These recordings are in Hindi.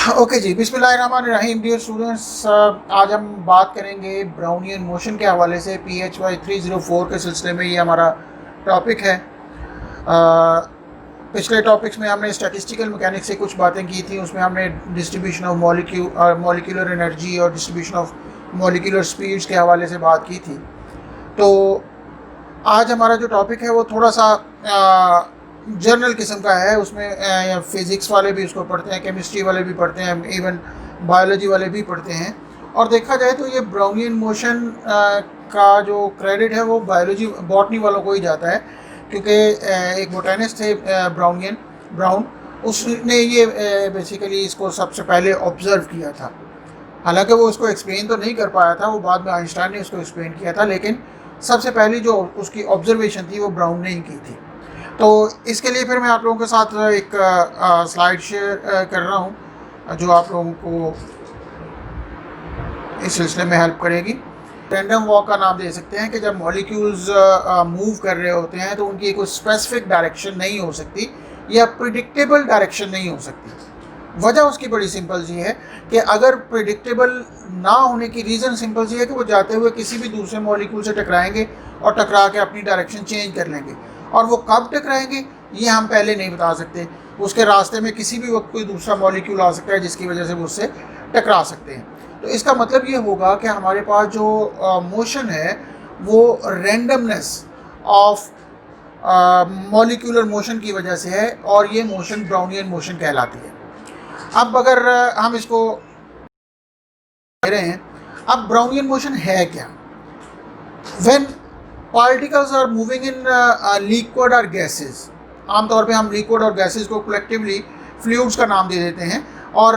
ओके जी, बिस्मिल्लाहिर्रहमानिर्रहीम। डियर स्टूडेंट्स, आज हम बात करेंगे ब्राउनियन मोशन के हवाले से। PHY 304 के सिलसिले में ये हमारा टॉपिक है। पिछले टॉपिक्स में हमने स्टैटिस्टिकल मैकेनिक्स से कुछ बातें की थी। उसमें हमने डिस्ट्रीब्यूशन ऑफ मॉलिक्यूलर एनर्जी और डिस्ट्रीब्यूशन ऑफ मॉलिक्यूलर स्पीड्स के हवाले से बात की थी। तो आज हमारा जो टॉपिक है वो थोड़ा सा जर्नल किस्म का है। उसमें फिज़िक्स वाले भी उसको पढ़ते हैं, केमिस्ट्री वाले भी पढ़ते हैं, इवन बायोलॉजी वाले भी पढ़ते हैं। और देखा जाए तो ये ब्राउनियन मोशन का जो क्रेडिट है वो बायोलॉजी बॉटनी वालों को ही जाता है, क्योंकि एक बोटेनिस्ट थे ब्राउन, उसने ये बेसिकली इसको सबसे पहले ऑब्ज़र्व किया था। हालांकि वो उसको एक्सप्लेन तो नहीं कर पाया था, वो बाद में आइंस्टाइन ने उसको एक्सप्लेन किया था, लेकिन सबसे पहली जो उसकी ऑब्जर्वेशन थी वो ब्राउन ने ही की थी। तो इसके लिए फिर मैं आप लोगों के साथ एक स्लाइड शेयर कर रहा हूँ जो आप लोगों को इस सिलसिले में हेल्प करेगी। रैंडम वॉक का नाम दे सकते हैं कि जब मॉलिक्यूल्स मूव कर रहे होते हैं तो उनकी कोई स्पेसिफिक डायरेक्शन नहीं हो सकती या प्रिडिक्टेबल डायरेक्शन नहीं हो सकती। वजह उसकी बड़ी सिंपल सी है कि अगर प्रिडिक्टेबल ना होने की रीज़न सिंपल सी है कि वो जाते हुए किसी भी दूसरे मॉलिक्यूल से टकराएंगे और टकरा के अपनी डायरेक्शन चेंज कर लेंगे, और वो कब टकराएंगे ये हम पहले नहीं बता सकते। उसके रास्ते में किसी भी वक्त कोई दूसरा मॉलिक्यूल आ सकता है जिसकी वजह से वो उससे टकरा सकते हैं। तो इसका मतलब ये होगा कि हमारे पास जो मोशन है वो रैंडमनेस ऑफ मॉलिक्यूलर मोशन की वजह से है, और ये मोशन ब्राउनियन मोशन कहलाती है। अब अगर हम इसको कह रहे हैं, अब ब्राउनियन मोशन है क्या? When particles are moving in liquid और गैसेस, आमतौर पे हम लिक्विड और गैसेस को कलेक्टिवली फ्लूइड्स का नाम दे देते हैं, और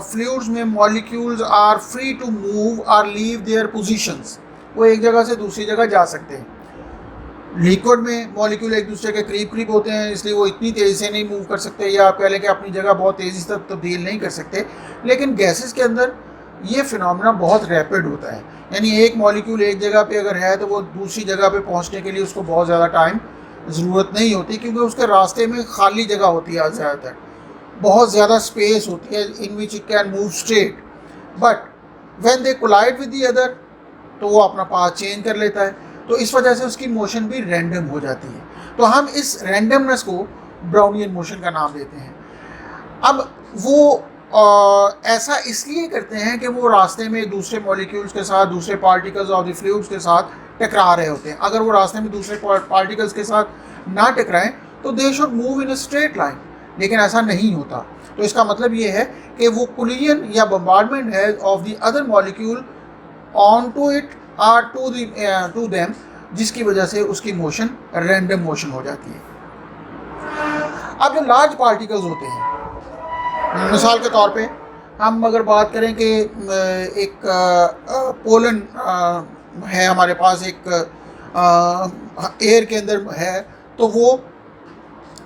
फ्लूइड्स में molecules are free to move और लीव देयर पोजीशंस। वो एक जगह से दूसरी जगह जा सकते हैं। लिक्विड में मॉलिक्यूल एक दूसरे के करीब होते हैं, इसलिए वो इतनी तेज़ी से नहीं मूव कर सकते, या आप कह लें कि अपनी जगह बहुत तेज़ी से तब्दील नहीं कर सकते। लेकिन गैसेस के अंदर ये फिनोमेना बहुत रैपिड होता है, यानी एक मॉलिक्यूल एक जगह पे अगर है तो वो दूसरी जगह पे पहुंचने के लिए उसको बहुत ज़्यादा टाइम ज़रूरत नहीं होती, क्योंकि उसके रास्ते में खाली जगह होती है, ज़्यादातर बहुत ज़्यादा स्पेस होती है in which it can move straight. But when they collide with the other तो वो अपना पाथ चेंज कर लेता है, तो इस वजह से उसकी मोशन भी रैंडम हो जाती है। तो हम इस रैंडमनेस को ब्राउनियन मोशन का नाम देते हैं। अब वो ऐसा इसलिए करते हैं कि वो रास्ते में दूसरे मॉलिक्यूल्स के साथ, दूसरे पार्टिकल्स ऑफ द फ्लूइड्स के साथ टकरा रहे होते हैं। अगर वो रास्ते में दूसरे पार्टिकल्स के साथ ना टकराएं तो they should move in a straight line, लेकिन ऐसा नहीं होता। तो इसका मतलब ये है कि वो कोलिजन या बम्बार्डमेंट है of the other molecule on to it or to them, जिसकी वजह से उसकी मोशन रैंडम मोशन हो जाती है। अब जो लार्ज पार्टिकल्स होते हैं, मिसाल के तौर पे हम अगर बात करें कि एक पोलन है हमारे पास, एक एयर के अंदर है, तो वो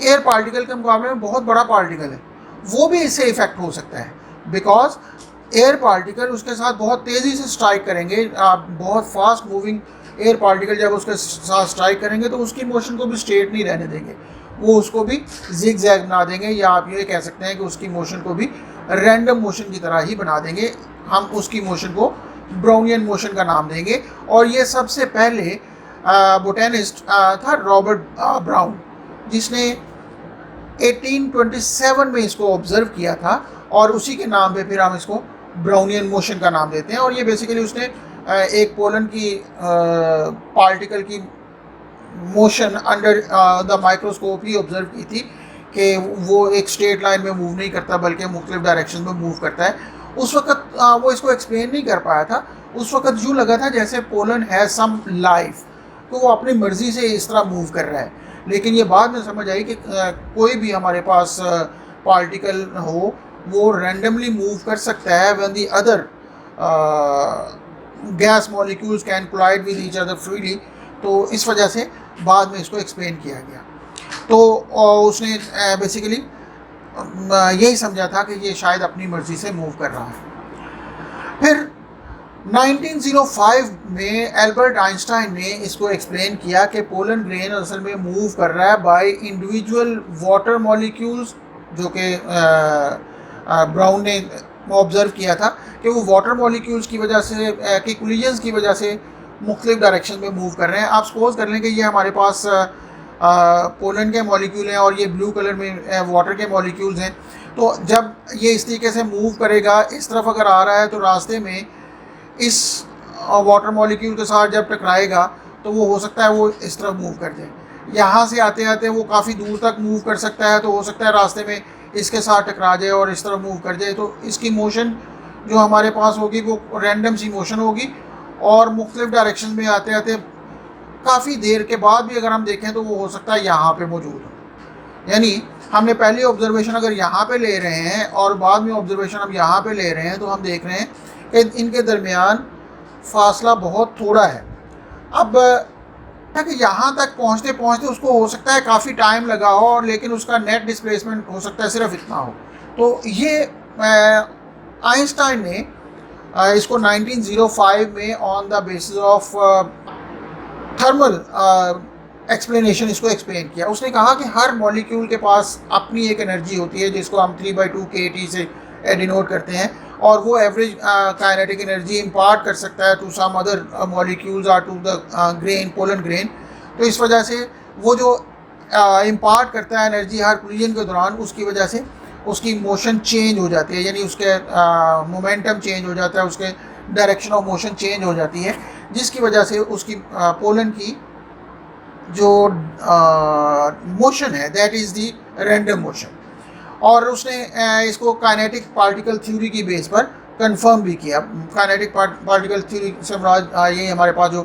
एयर पार्टिकल के मुकाबले में बहुत बड़ा पार्टिकल है, वो भी इससे इफेक्ट हो सकता है। बिकॉज एयर पार्टिकल उसके साथ बहुत तेज़ी से स्ट्राइक करेंगे, बहुत फास्ट मूविंग एयर पार्टिकल जब उसके साथ स्ट्राइक करेंगे तो उसकी मोशन को भी स्ट्रेट नहीं रहने देंगे, वो उसको भी जिग जैग बना देंगे, या आप ये कह सकते हैं कि उसकी मोशन को भी रैंडम मोशन की तरह ही बना देंगे। हम उसकी मोशन को ब्राउनियन मोशन का नाम देंगे। और ये सबसे पहले बोटेनिस्ट था रॉबर्ट ब्राउन, जिसने 1827 में इसको ऑब्जर्व किया था, और उसी के नाम पे फिर हम इसको ब्राउनियन मोशन का नाम देते हैं। और ये बेसिकली उसने एक पोलन की पार्टिकल की motion under the microscope he observe की थी कि वो एक स्ट्रेट लाइन में मूव नहीं करता बल्कि मुख्तलिफ डायरेक्शन में मूव करता है। उस वक्त वो इसको एक्सप्लेन नहीं कर पाया था। उस वक्त यूँ लगा था जैसे पोलन हैज़ सम लाइफ, तो वो अपनी मर्ज़ी से इस तरह मूव कर रहा है। लेकिन ये बाद में समझ आई कि कोई भी हमारे पास पार्टिकल हो वो रैंडमली मूव कर सकता है when the other gas molecules can collide with each other freely. तो इस वजह से बाद में इसको एक्सप्लेन किया गया। तो उसने बेसिकली यही समझा था कि ये शायद अपनी मर्ज़ी से मूव कर रहा है। फिर 1905 में एल्बर्ट आइंस्टाइन ने इसको एक्सप्लेन किया कि पोलन ग्रेन असल में मूव कर रहा है बाय इंडिविजुअल वाटर मॉलिक्यूल्स, जो कि ब्राउन ने ऑब्ज़र्व किया था कि वो वाटर मॉलिक्यूल्स की वजह से कि कोलिजन्स की वजह से मुख्तलिफ डायरेक्शन में मूव कर रहे हैं। आप सपोज कर लें कि ये हमारे पास पोलन के मॉलिक्यूल हैं और ये ब्लू कलर में वाटर के मॉलिक्यूल्स हैं। तो जब ये इस तरीके से मूव करेगा, इस तरफ अगर आ रहा है तो रास्ते में इस वाटर मॉलिक्यूल के साथ जब टकराएगा तो वो हो सकता है वो इस तरफ मूव कर जाए। यहाँ से आते आते वो काफ़ी दूर तक मूव कर सकता है, तो हो सकता है रास्ते में इसके साथ टकरा जाए और इस तरफ मूव कर जाए। तो इसकी मोशन जो हमारे पास होगी वो रैंडम सी मोशन होगी और मुख्तलिफ डायरेक्शन में आते आते काफ़ी देर के बाद भी अगर हम देखें तो वो हो सकता है यहाँ पे मौजूद हो। यानी हमने पहली ऑब्जर्वेशन अगर यहाँ पे ले रहे हैं और बाद में ऑब्जर्वेशन हम यहाँ पे ले रहे हैं तो हम देख रहे हैं कि इनके दरमियान फासला बहुत थोड़ा है। अब कि यहाँ तक पहुँचते पहुँचते उसको हो सकता है काफ़ी टाइम लगा हो और लेकिन उसका नेट डिस्प्लेसमेंट हो सकता है सिर्फ इतना हो। तो ये आइंस्टाइन ने इसको 1905 में on the basis of thermal explanation इसको एक्सप्लेन किया। उसने कहा कि हर मॉलिक्यूल के पास अपनी एक एनर्जी होती है जिसको हम 3/2 kT से डिनोट करते हैं और वो एवरेज काइनेटिक एनर्जी इम्पार्ट कर सकता है टू सम अदर मॉलिक्यूल्स और to the grain pollen grain. तो इस वजह से वो जो इम्पार्ट करता है एनर्जी हर कोलिजन के दौरान, उसकी वजह से उसकी मोशन चेंज हो जाती है, यानी उसके मोमेंटम चेंज हो जाता है, उसके डायरेक्शन ऑफ मोशन चेंज हो जाती है, जिसकी वजह से उसकी पोलन की जो मोशन है that is the random motion. और उसने इसको काइनेटिक पार्टिकल थ्योरी की बेस पर कंफर्म भी किया। काइनेटिक पार्टिकल थ्योरी से ये हमारे पास जो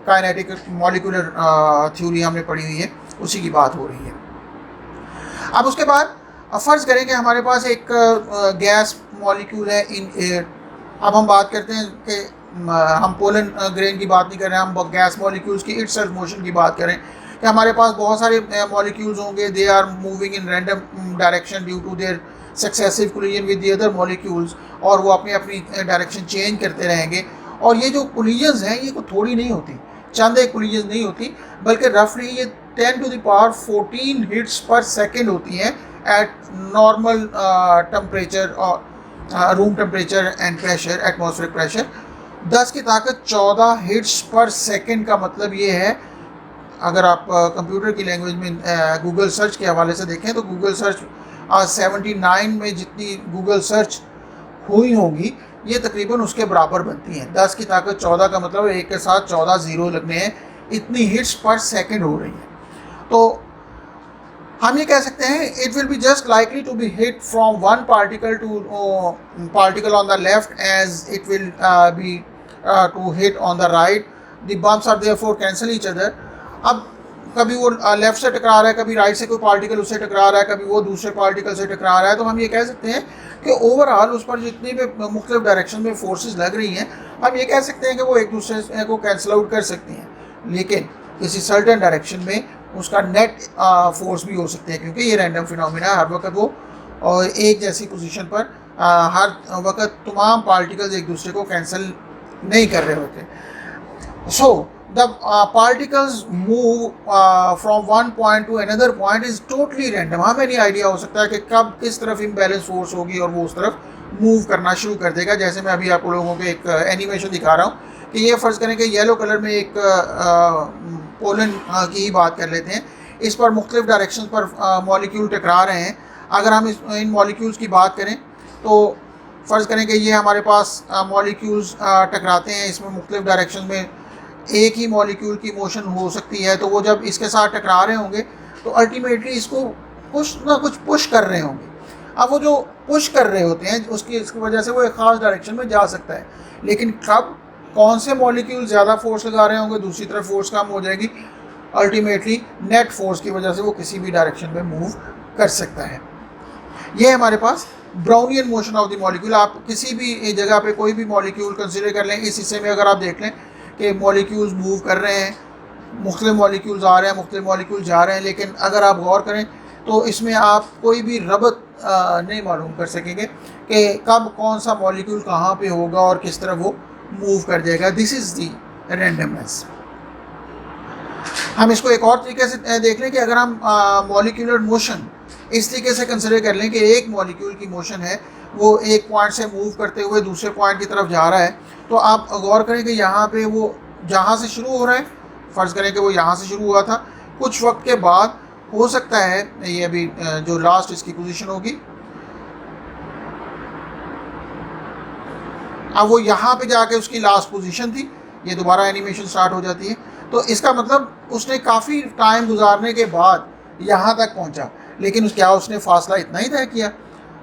काइनेटिक मॉलिक्यूलर थ्योरी हमने पढ़ी हुई है उसी की बात हो रही है। अब उसके बाद फ़र्ज़ करें कि हमारे पास एक गैस मॉलिक्यूल है इन एयर। अब हम बात करते हैं कि हम पोलन ग्रेन की बात नहीं कर रहे हैं, हम गैस मॉलिक्यूल्स की इटसेल्फ मोशन की बात करें कि हमारे पास बहुत सारे मॉलिक्यूल्स होंगे, they are moving in random direction due to their successive collision with the other molecules, और वो अपनी अपनी डायरेक्शन चेंज करते रहेंगे। और ये जो कोलिजन्स हैं ये कोई थोड़ी नहीं होती, चंद एक कोलिजन्स नहीं होती, बल्कि रफली ये 10 to the power 14 हिट्स पर सेकेंड होती हैं एट नॉर्मल टेम्परेचर और room temperature and pressure, atmospheric pressure. 10 की ताकत 14 हिट्स पर सेकेंड का मतलब ये है, अगर आप कंप्यूटर की लैंग्वेज में गूगल सर्च के हवाले से देखें तो गूगल सर्च 79 में जितनी गूगल सर्च हुई होंगी ये तकरीबन उसके बराबर बनती हैं। 10 की ताकत 14 का मतलब एक के साथ 14 ज़ीरो लगने हैं, इतनी हिट्स पर सेकेंड हो रही हैं। तो हम ये कह सकते हैं it will be just likely to be hit from one particle to particle on the left as it will be to hit on the right. The bumps are therefore cancel each other. अब कभी वो लेफ़्ट से टकरा रहा है, कभी राइट से कोई पार्टिकल उससे टकरा रहा है, कभी वो दूसरे पार्टिकल से टकरा रहा है, तो हम ये कह सकते हैं कि ओवरऑल उस पर जितनी भी मुख्तलिफ डायरेक्शन में फोर्सेस लग रही हैं हम ये कह सकते हैं कि वो एक दूसरे को कैंसिल आउट कर सकती हैं। लेकिन किसी सर्टेन डायरेक्शन में उसका नेट फोर्स भी हो सकते हैं, क्योंकि ये रैंडम फिनोमिना हर वक्त वो और एक जैसी पोजीशन पर हर वक्त तमाम पार्टिकल्स एक दूसरे को कैंसिल नहीं कर रहे होते। सो the particles move from one point to another point is totally random। हमें नहीं आइडिया हो सकता है कि कब किस तरफ इम्बैलेंस फोर्स होगी और वो उस तरफ मूव करना शुरू कर देगा। जैसे मैं अभी आप लोगों को एक एनिमेशन दिखा रहा हूँ कि ये फ़र्ज़ करें कि येलो कलर में एक पोलन की ही बात कर लेते हैं, इस पर मुख्तलिफ डायरेक्शन पर मॉलिक्यूल टकरा रहे हैं। अगर हम इन मॉलिक्यूल्स की बात करें तो फ़र्ज़ करें कि ये हमारे पास मॉलिक्यूल्स टकराते हैं, इसमें मुख्तलिफ डायरेक्शन में एक ही मॉलिक्यूल की मोशन हो सकती है, तो वो जब इसके साथ टकरा रहे होंगे तो अल्टीमेटली इसको कुछ ना कुछ पुश कर रहे होंगे। अब वो जो पुश कर रहे होते हैं इसकी वजह से वो एक ख़ास डायरेक्शन में जा सकता है, लेकिन कब कौन से मॉलिक्यूल ज़्यादा फोर्स लगा रहे होंगे, दूसरी तरफ फोर्स कम हो जाएगी, अल्टीमेटली नेट फोर्स की वजह से वो किसी भी डायरेक्शन में मूव कर सकता है। ये हमारे पास Brownian motion of the molecule. आप किसी भी जगह पे कोई भी मॉलिक्यूल कंसिडर कर लें, इस हिस्से में अगर आप देख लें कि मॉलिक्यूल्स मूव कर रहे हैं, मुख्तलिफ मॉलिक्यूल्स आ रहे हैं, मुख्तलिफ मॉलिक्यूल जा रहे हैं, लेकिन अगर आप गौर करें तो इसमें आप कोई भी रबत नहीं मालूम कर सकेंगे कि कब कौन सा मॉलिक्यूल कहाँ पे होगा और किस तरह वो मूव कर जाएगा। This is the randomness. हम इसको एक और तरीके से देख लें कि अगर हम मॉलिक्यूलर मोशन इस तरीके से कंसिडर कर लें कि एक मॉलिक्यूल की मोशन है वो एक पॉइंट से मूव करते हुए दूसरे पॉइंट की तरफ जा रहा है, तो आप गौर करें कि यहाँ पे वो जहाँ से शुरू हो रहा है, फ़र्ज़ करें कि वो यहाँ से शुरू हुआ था, कुछ वक्त के बाद हो सकता है ये अभी जो लास्ट इसकी पोजीशन होगी, अब वो यहाँ पे जाके उसकी लास्ट पोजीशन थी, ये दोबारा एनिमेशन स्टार्ट हो जाती है। तो इसका मतलब उसने काफ़ी टाइम गुजारने के बाद यहाँ तक पहुँचा, लेकिन उसने फासला इतना ही तय किया।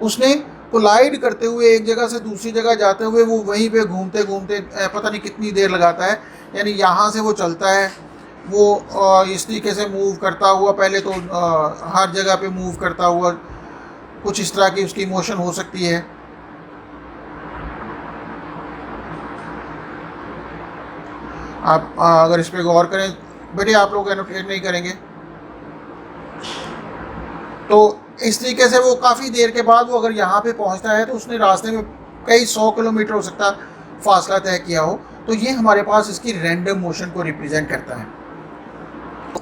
उसने कोलाइड करते हुए एक जगह से दूसरी जगह जाते हुए वो वहीं पे घूमते घूमते पता नहीं कितनी देर लगाता है, यानी यहाँ से वो चलता है, वो इस तरीके से मूव करता हुआ, पहले तो हर जगह पे मूव करता हुआ, कुछ इस तरह की उसकी मोशन हो सकती है। आप अगर इस पर गौर करें बेटे, आप लोग एनोटेट नहीं करेंगे, तो इस तरीके से वो काफ़ी देर के बाद वो अगर यहाँ पे पहुँचता है तो उसने रास्ते में कई 100 किलोमीटर हो सकता फासला तय किया हो। तो ये हमारे पास इसकी रैंडम मोशन को रिप्रेजेंट करता है।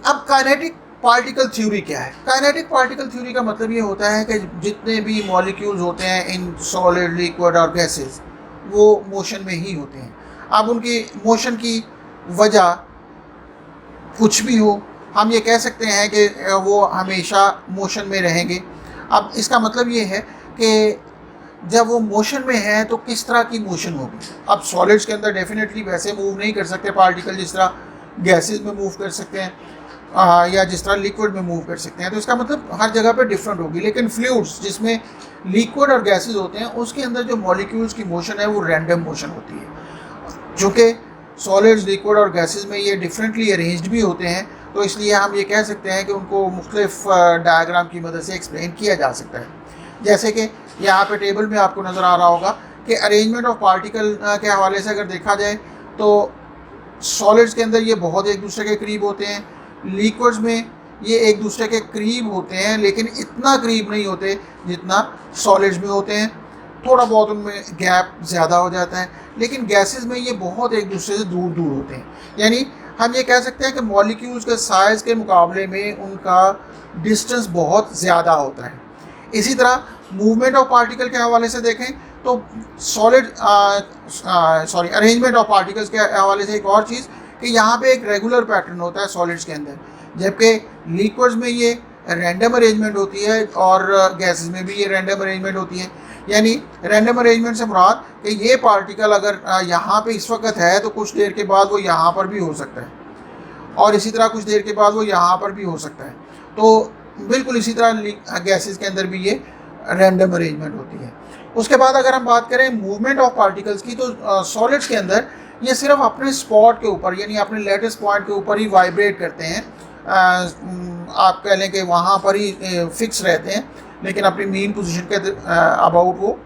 अब काइनेटिक पार्टिकल थ्योरी क्या है? काइनेटिक पार्टिकल थ्योरी का मतलब ये होता है कि जितने भी मॉलिक्यूल्स होते हैं इन सॉलिड, लिक्विड और गैसेस, वो मोशन में ही होते हैं। अब उनकी मोशन की वजह कुछ भी हो, हम ये कह सकते हैं कि वो हमेशा मोशन में रहेंगे। अब इसका मतलब ये है कि जब वो मोशन में है तो किस तरह की मोशन होगी। अब सॉलिड्स के अंदर डेफिनेटली वैसे मूव नहीं कर सकते पार्टिकल जिस तरह गैसेस में मूव कर सकते हैं, या जिस तरह लिक्विड में मूव कर सकते हैं। तो इसका मतलब हर जगह पे डिफरेंट होगी। लेकिन फ्लूइड्स जिसमें लिक्विड और गैसेस होते हैं उसके अंदर जो मॉलिक्यूल्स की मोशन है वो रैंडम मोशन होती है। चूँकि सॉलिड्स, लिक्विड और गैसेस में ये डिफरेंटली अरेंज्ड भी होते हैं, तो इसलिए हम ये कह सकते हैं कि उनको मुख्तलिफ डायग्राम की मदद से एक्सप्लेन किया जा सकता है। जैसे कि यहाँ पे टेबल में आपको नज़र आ रहा होगा कि अरेंजमेंट ऑफ पार्टिकल के हवाले से अगर देखा जाए तो सॉलिड्स के अंदर ये बहुत एक दूसरे के करीब होते हैं, लिक्विड्स में ये एक दूसरे के करीब होते हैं लेकिन इतना करीब नहीं होते जितना सॉलिड्स में होते हैं, थोड़ा बहुत उनमें गैप ज़्यादा हो जाता है। लेकिन गैसेस में ये बहुत एक दूसरे से दूर दूर होते हैं, यानी हम ये कह सकते हैं कि मॉलिक्यूल्स के साइज़ के मुकाबले में उनका डिस्टेंस बहुत ज़्यादा होता है। इसी तरह मूवमेंट ऑफ पार्टिकल के हवाले से देखें तो अरेंजमेंट ऑफ पार्टिकल्स के हवाले से एक और चीज़ कि यहाँ पे एक रेगुलर पैटर्न होता है सॉलिड्स के अंदर, जबकि लिक्विड्स में ये रैंडम अरेंजमेंट होती है और गैसेस में भी ये रैंडम अरेंजमेंट होती है। यानी रैंडम अरेंजमेंट से मुराद कि ये पार्टिकल अगर यहाँ पे इस वक्त है तो कुछ देर के बाद वो यहाँ पर भी हो सकता है, और इसी तरह कुछ देर के बाद वो यहाँ पर भी हो सकता है। तो बिल्कुल इसी तरह गैसेस के अंदर भी ये रैंडम अरेंजमेंट होती है। उसके बाद अगर हम बात करें मूवमेंट ऑफ पार्टिकल्स की, तो सॉलिड्स के अंदर ये सिर्फ अपने स्पॉट के ऊपर यानी अपने लेटेस्ट पॉइंट के ऊपर ही वाइब्रेट करते हैं। आप कह लें कि वहाँ पर ही फिक्स रहते हैं, लेकिन अपनी मेन पोजीशन के अबाउट वो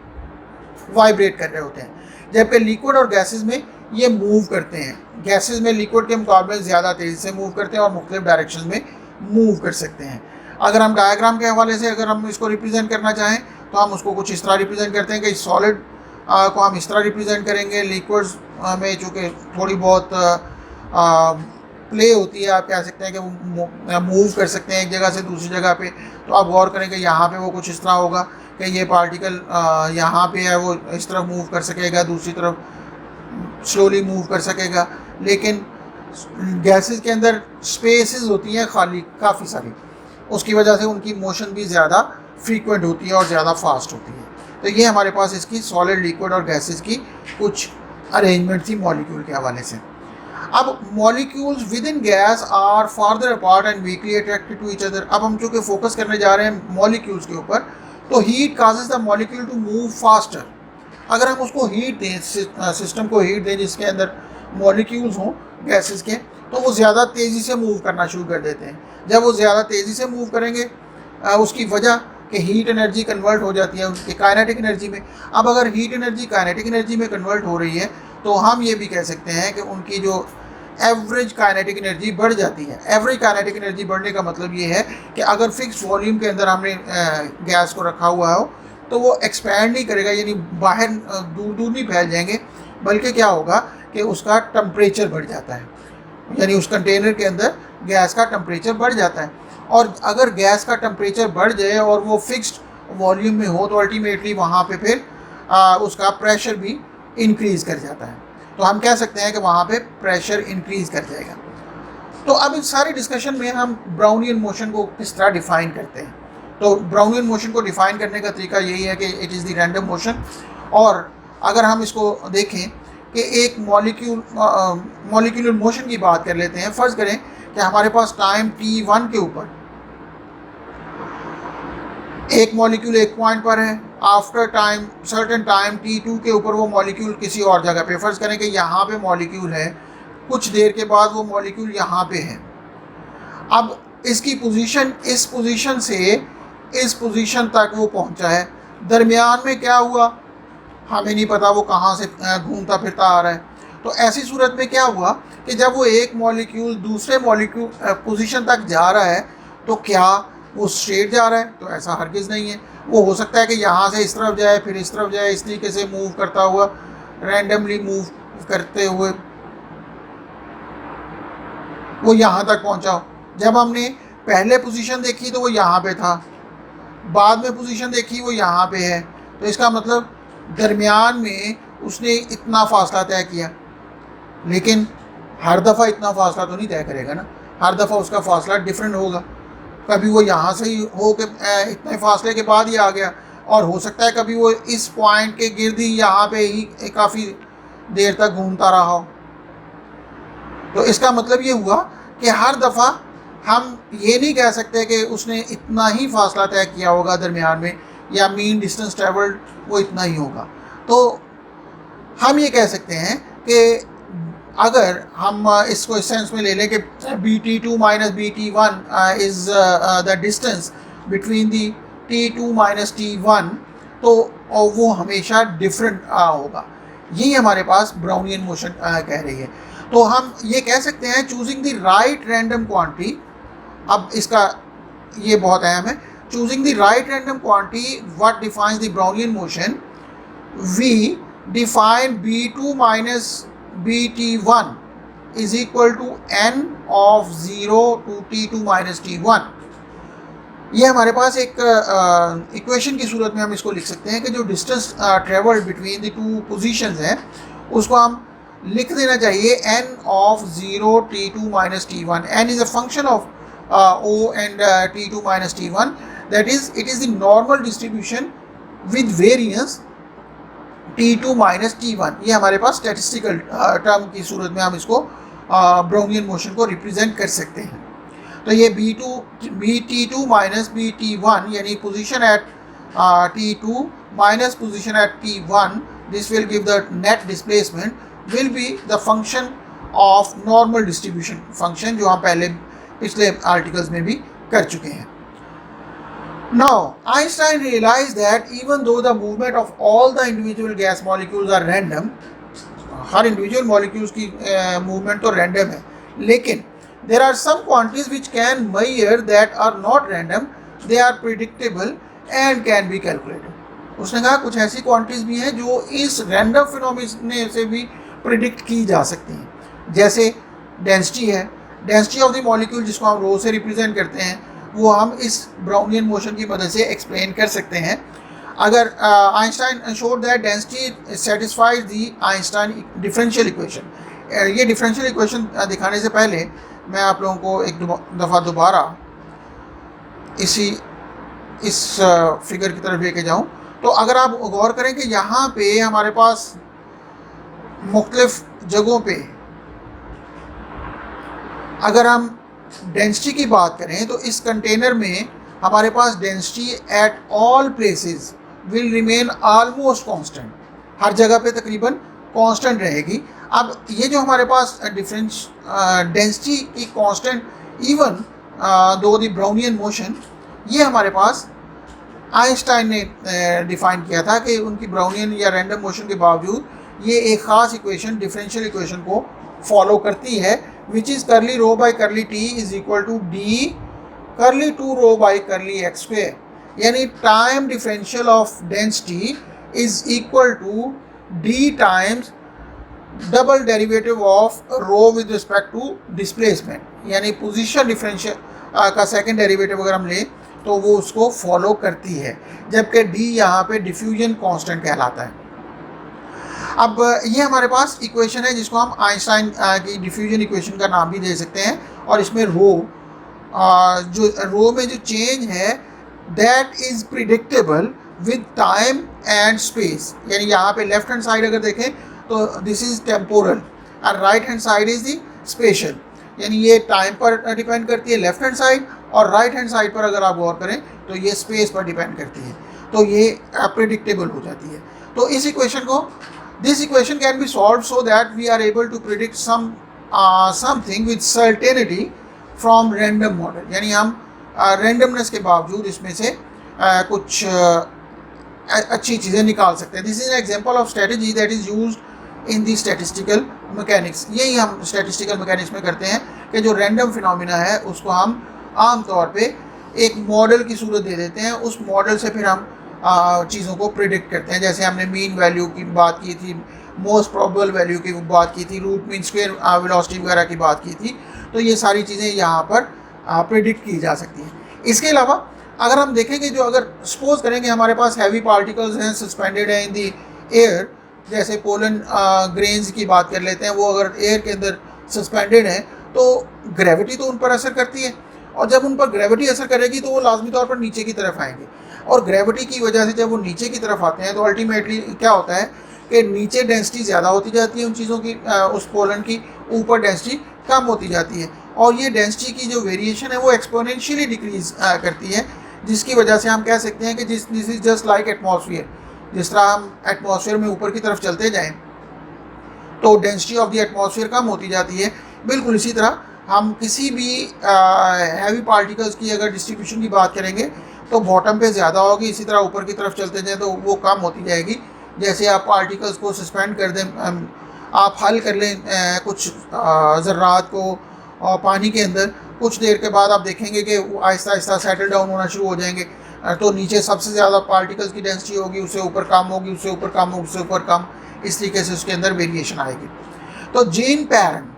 वाइब्रेट कर रहे होते हैं। जबकि लिक्विड और गैसेस में ये मूव करते हैं, गैसेस में लिक्विड के मुकाबले ज़्यादा तेज़ी से मूव करते हैं और मुख्तलिफ डायरेक्शन में मूव कर सकते हैं। अगर हम डायग्राम के हवाले से अगर हम इसको रिप्रेजेंट करना चाहें तो हम उसको कुछ इस तरह रिप्रेजेंट करते हैं कि सॉलिड को हम इस तरह रिप्रेजेंट करेंगे, लिक्विड्स में चूँकि थोड़ी बहुत प्ले होती है, आप कह सकते हैं कि वो मूव कर सकते हैं एक जगह से दूसरी जगह पे। तो आप गौर करें कि यहाँ पे वो कुछ इस तरह होगा कि ये पार्टिकल यहाँ पे है वो इस तरफ मूव कर सकेगा, दूसरी तरफ स्लोली मूव कर सकेगा। लेकिन गैसेस के अंदर स्पेसेस होती हैं खाली काफ़ी सारी, उसकी वजह से उनकी मोशन भी ज़्यादा फ्रीक्वेंट होती है और ज़्यादा फास्ट होती है। तो ये हमारे पास इसकी सॉलिड, लिक्विड और गैसेस की कुछ अरेंजमेंट थी मॉलिक्यूल के हवाले से। अब molecules within gas are farther apart and weakly attracted to each other. अब हम चूँकि फोकस करने जा रहे हैं मॉलिक्यूल्स के ऊपर, तो heat causes the molecule to move faster. अगर हम उसको हीट दें, सिस्टम को हीट दें जिसके अंदर मॉलिक्यूल्स हों गैसेस के, तो वो ज़्यादा तेज़ी से मूव करना शुरू कर देते हैं। जब वो ज़्यादा तेज़ी से मूव करेंगे उसकी वजह कि हीट एनर्जी कन्वर्ट हो जाती है उनकी काइनेटिक एनर्जी में। अब अगर हीट एनर्जी काइनेटिक एनर्जी में कन्वर्ट हो रही है तो हम ये भी कह सकते हैं कि उनकी जो एवरेज काइनेटिक एनर्जी बढ़ जाती है। एवरेज काइनेटिक एनर्जी बढ़ने का मतलब ये है कि अगर फिक्स वॉल्यूम के अंदर हमने गैस को रखा हुआ हो तो वो एक्सपैंड नहीं करेगा, यानी बाहर दूर दूर नहीं फैल जाएंगे, बल्कि क्या होगा कि उसका टेम्परेचर बढ़ जाता है, यानी उस कंटेनर के अंदर गैस का टेम्परेचर बढ़ जाता है। और अगर गैस का टेम्परेचर बढ़ जाए और वो फिक्स्ड वॉल्यूम में हो तो अल्टीमेटली वहाँ पे फिर उसका प्रेशर भी इंक्रीज़ कर जाता है। तो हम कह सकते हैं कि वहाँ पे प्रेशर इंक्रीज़ कर जाएगा। तो अब इस सारी डिस्कशन में हम ब्राउनियन मोशन को किस तरह डिफ़ाइन करते हैं। तो ब्राउनियन मोशन को डिफ़ाइन करने का तरीका यही है कि it is the random motion. और अगर हम इसको देखें कि एक मॉलिक्यूलर मोशन की बात कर लेते हैं। फ़र्ज़ करें कि हमारे पास टाइम t1 के ऊपर एक मॉलिक्यूल एक पॉइंट पर है, after time certain time t2 के ऊपर वो मॉलिक्यूल किसी और जगह पे, फ़र्ज़ करें कि यहाँ पे मॉलिक्यूल है, कुछ देर के बाद वो मॉलिक्यूल यहाँ पे है। अब इसकी पोजीशन इस पोजीशन से इस पोजीशन तक वो पहुँचा है, दरमियान में क्या हुआ हमें नहीं पता, वो कहाँ से घूमता फिरता आ रहा है। तो ऐसी सूरत में क्या हुआ कि जब वो एक मॉलिक्यूल दूसरे मॉलिक्यूल पोजीशन तक जा रहा है तो क्या वो स्ट्रेट जा रहा है? तो ऐसा हरगिज़ नहीं है। वो हो सकता है कि यहाँ से इस तरफ जाए, फिर इस तरफ जाए, इस तरीके से मूव करता हुआ, रैंडमली मूव करते हुए वो यहाँ तक पहुँचा हो। जब हमने पहले पोजीशन देखी तो वो यहाँ पे था, बाद में पोजीशन देखी वो यहाँ पे है। तो इसका मतलब दरमियान में उसने इतना फासला तय किया, लेकिन हर दफ़ा इतना फासला तो नहीं तय करेगा ना, हर दफ़ा उसका फासला डिफरेंट होगा। कभी वो यहाँ से ही हो के इतने फासले के बाद ही आ गया, और हो सकता है कभी वो इस पॉइंट के गिर्द ही यहाँ पे ही काफ़ी देर तक घूमता रहा हो। तो इसका मतलब ये हुआ कि हर दफ़ा हम ये नहीं कह सकते कि उसने इतना ही फासला तय किया होगा दरमियान में, या मीन डिस्टेंस ट्रेवल्ड वो इतना ही होगा। तो हम ये कह सकते हैं कि अगर हम इसको इस सेंस में ले लें कि BT2 minus BT1 is the distance between the T2 minus T1, तो वो हमेशा डिफरेंट होगा। यही हमारे पास ब्राउनियन मोशन कह रही है। तो हम ये कह सकते हैं choosing the right random quantity. अब इसका ये बहुत अहम है, choosing the right random quantity what defines the Brownian motion, we define B2 minus BT1 is equal to n of 0 to T2 minus T1। ये हमारे पास एक इक्वेशन की सूरत में हम इसको लिख सकते हैं कि जो distance travelled between the two positions है उसको हम लिख देना चाहिए n of 0 T2 minus T1। n is a function of O and T2 minus T1, that is it is the normal distribution with variance T2 minus T1। ये हमारे पास स्टैटिस्टिकल टर्म की सूरत में हम इसको ब्राउनियन मोशन को रिप्रेजेंट कर सकते हैं। तो ये BT2 माइनस BT1 यानी position at T2 minus position at T1, this will give the net displacement will be the function of normal distribution function, जो हम पहले पिछले आर्टिकल्स में भी कर चुके हैं। Now, Einstein realized that even though the movement of all the individual gas molecules are random, her individual molecules की movement तो random है, लेकिन there are some quantities which can measure that are not random, they are predictable and can be calculated। उसने कहा कुछ ऐसी quantities भी हैं जो इस random phenomenon से भी predict की जा सकती हैं। जैसे density है, density of the molecule जिसको हम रो से represent करते हैं, वो हम इस ब्राउनियन मोशन की मदद से एक्सप्लेन कर सकते हैं। अगर Einstein showed that density satisfies the Einstein differential equation, ये डिफरेंशियल इक्वेशन दिखाने से पहले मैं आप लोगों को एक दफ़ा दोबारा इस फिगर की तरफ लेके जाऊं। तो अगर आप गौर करें कि यहाँ पे हमारे पास मुख्तलिफ जगहों पे अगर हम डेंसिटी की बात करें तो इस कंटेनर में हमारे पास density at all places will remain almost constant, हर जगह पे तकरीबन कांस्टेंट रहेगी। अब ये जो हमारे पास डेंसिटी की constant even though the Brownian motion, ये हमारे पास आइंस्टाइन ने डिफ़ाइन किया था कि उनकी ब्राउनियन या रैंडम मोशन के बावजूद ये एक ख़ास इक्वेशन डिफरेंशियल इक्वेशन को फॉलो करती है, which is curly rho by curly t is equal to d curly 2 rho by curly x square। यानी time differential of density is equal to d times double derivative of rho with respect to displacement, यानी पोजीशन डिफरेंशियल का सेकंड डेरिवेटिव अगर हम लें तो वो उसको फॉलो करती है, जबकि डी यहाँ पे डिफ्यूजन कांस्टेंट कहलाता है। अब ये हमारे पास इक्वेशन है जिसको हम आइंस्टाइन की डिफ्यूजन इक्वेशन का नाम भी दे सकते हैं, और इसमें रो में जो चेंज है that is predictable with time and space, यानी यहाँ पे लेफ्ट हैंड साइड अगर देखें तो दिस इज टेम्पोरल और right hand side is the special, यानी ये टाइम पर डिपेंड करती है लेफ्ट हैंड साइड, और राइट हैंड साइड पर अगर आप गौर करें तो ये स्पेस पर डिपेंड करती है, तो ये प्रिडिक्टेबल हो जाती है। तो इस इक्वेशन को this equation can be solve so that we are able to predict something with certainty from random model, यानी हम रैंडमनेस के बावजूद इसमें से कुछ अच्छी चीज़ें निकाल सकते हैं। This is an example of strategy that is used in the statistical mechanics. यही हम स्टैटिस्टिकल मैकेनिक्स में करते हैं कि जो रैंडम फिनोमिना है उसको हम आम तौर पे एक मॉडल की सूरत दे देते हैं, उस मॉडल से फिर हम चीज़ों को प्रिडिक्ट करते हैं। जैसे हमने मीन वैल्यू की बात की थी, मोस्ट प्रोबेबल वैल्यू की बात की थी, रूट मीन स्क्वायर वेलोसिटी वगैरह की बात की थी, तो ये सारी चीज़ें यहाँ पर प्रिडिक्ट की जा सकती हैं। इसके अलावा अगर हम देखेंगे, जो अगर सपोज करेंगे हमारे पास हैवी पार्टिकल्स हैं सस्पेंडेड हैं इन दी एयर, जैसे पोलन ग्रेन्स की बात कर लेते हैं, वो अगर एयर के अंदर सस्पेंडेड हैं तो ग्रेविटी तो उन पर असर करती है, और जब उन पर ग्रेविटी असर करेगी तो वो लाजमी तौर पर नीचे की तरफ आएंगे, और ग्रेविटी की वजह से जब वो नीचे की तरफ आते हैं तो अल्टीमेटली क्या होता है कि नीचे डेंसिटी ज़्यादा होती जाती है उन चीज़ों की, उस पोलन की, ऊपर डेंसिटी कम होती जाती है, और ये डेंसिटी की जो वेरिएशन है वो एक्सपोनेंशियली डिक्रीज करती है, जिसकी वजह से हम कह सकते हैं कि this is just like atmosphere. जिस तरह हम एटमॉस्फेयर में ऊपर की तरफ चलते जाएं तो डेंसिटी ऑफ द एटमॉस्फेयर कम होती जाती है, बिल्कुल इसी तरह हम किसी भी हैवी पार्टिकल्स की अगर डिस्ट्रीब्यूशन की बात करेंगे तो बॉटम पे ज़्यादा होगी, इसी तरह ऊपर की तरफ चलते जाएं तो वो कम होती जाएगी। जैसे आप पार्टिकल्स को सस्पेंड कर दें, आप हल कर लें कुछ ज़र्रात को पानी के अंदर, कुछ देर के बाद आप देखेंगे कि आहिस्ता आहिस्ता सेटल डाउन होना शुरू हो जाएंगे, तो नीचे सबसे ज़्यादा पार्टिकल्स की डेंसिटी होगी, उससे ऊपर कम होगी, उससे ऊपर कम होगी, उससे ऊपर कम, इस तरीके से उसके अंदर वेरिएशन आएगी। तो gene barren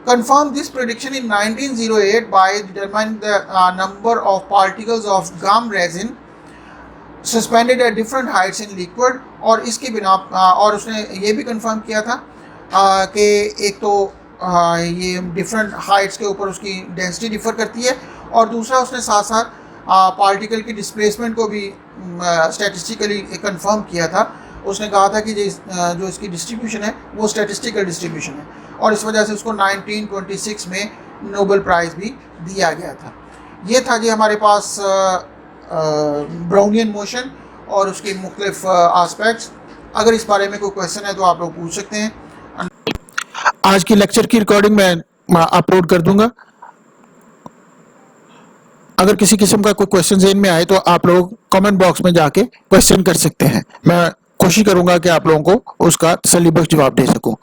confirmed this prediction in 1908 by determining the number of particles of gum resin suspended at different heights in liquid, और इसके बिना और उसने ये भी कंफर्म किया था कि एक तो ये डिफरेंट हाइट्स के ऊपर उसकी डेंसिटी डिफर करती है, और दूसरा उसने साथ साथ पार्टिकल की डिस्प्लेसमेंट को भी स्टैटिस्टिकली कंफर्म किया था। उसने कहा था कि जो इसकी डिस्ट्रीब्यूशन है वो स्टैटिस्टिकल डिस्ट्रीब्यूशन है, और इस वजह से उसको 1926 में नोबेल प्राइज़ भी दिया गया था। ये था जी हमारे पास ब्राउनियन मोशन और उसके मुख्तलिफ आस्पेक्ट्स। अगर इस बारे में कोई क्वेश्चन है तो आप लोग पूछ सकते हैं। आज की लेक्चर की रिकॉर्डिंग मैं अपलोड कर दूंगा। अगर किसी किस्म का कोई क्वेश्चन ज़हन में आए तो आप लोग कमेंट बॉक्स में जाके क्वेश्चन कर सकते हैं। मैं कोशिश करूंगा कि आप लोगों को उसका तसल्लीबख्श जवाब दे सकूं।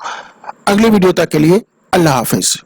अगली वीडियो तक के लिए अल्लाह हाफिज़।